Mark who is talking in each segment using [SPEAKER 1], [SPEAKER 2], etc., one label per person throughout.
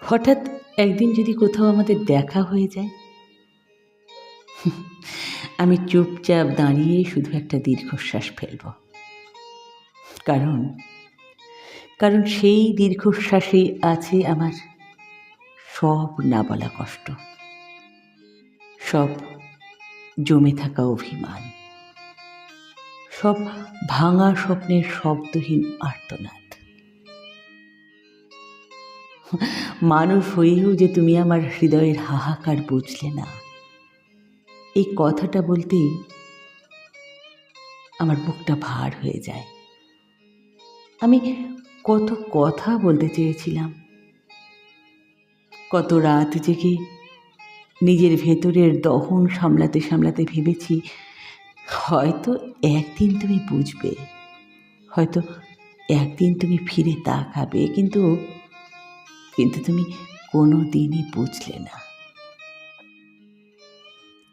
[SPEAKER 1] হঠাৎ একদিন যদি কোথাও আমাদের দেখা হয়ে যায়, আমি চুপচাপ দাঁড়িয়ে শুধু একটা দীর্ঘশ্বাস ফেলব। কারণ কারণ সেই দীর্ঘশ্বাসেই আছে আমার সব না বলা কষ্ট, সব জমে থাকা অভিমান, সব ভাঙা স্বপ্নের শব্দহীন আর্তনাদ। মানুষ হয়েও যে তুমি আমার হৃদয়ের হাহাকার বুঝলে না, এই কথাটা বলতেই আমার বুকটা ভার হয়ে যায়। আমি কত কথা বলতে চেয়েছিলাম, কত রাত জেগে নিজের ভেতরের দহন সামলাতে সামলাতে ভেবেছি হয়তো একদিন তুমি বুঝবে, হয়তো একদিন তুমি ফিরে তাকাবে, কিন্তু তুমি কোনো দিনই বুঝলে না।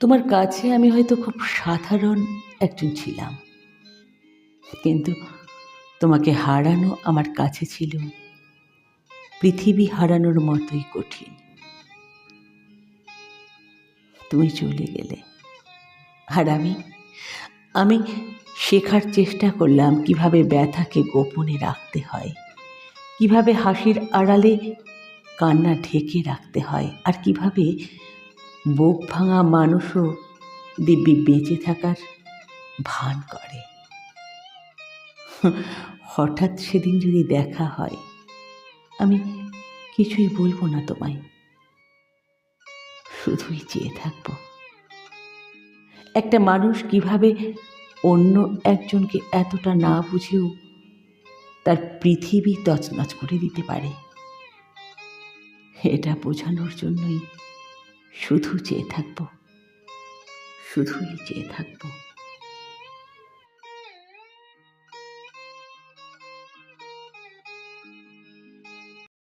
[SPEAKER 1] তোমার কাছে আমি হয়তো খুব সাধারণ একজন ছিলাম, কিন্তু তোমাকে হারানো আমার কাছে ছিল পৃথিবী হারানোর মতোই কঠিন। তুমি চলে গেলে, আর আমি শেখার চেষ্টা করলাম কিভাবে ব্যথাকে গোপনে রাখতে হয়, কিভাবে হাসির আড়ালে কান্না ঢেকে রাখতে হয়, আর কিভাবে বুক ভাঙা মানুষও দিব্যি বেঁচে থাকার ভান করে। হঠাৎ সেদিন যদি দেখা হয়, আমি কিছুই বলবো না তোমায়, শুধুই চেয়ে থাকবো একটা মানুষ কিভাবে অন্য একজনকে এতটা না বুঝেও তার পৃথিবী তছনছ করে দিতে পারে। এটা বোঝানোর জন্যই শুধু চেয়ে থাকবো, শুধুই চেয়ে থাকবো।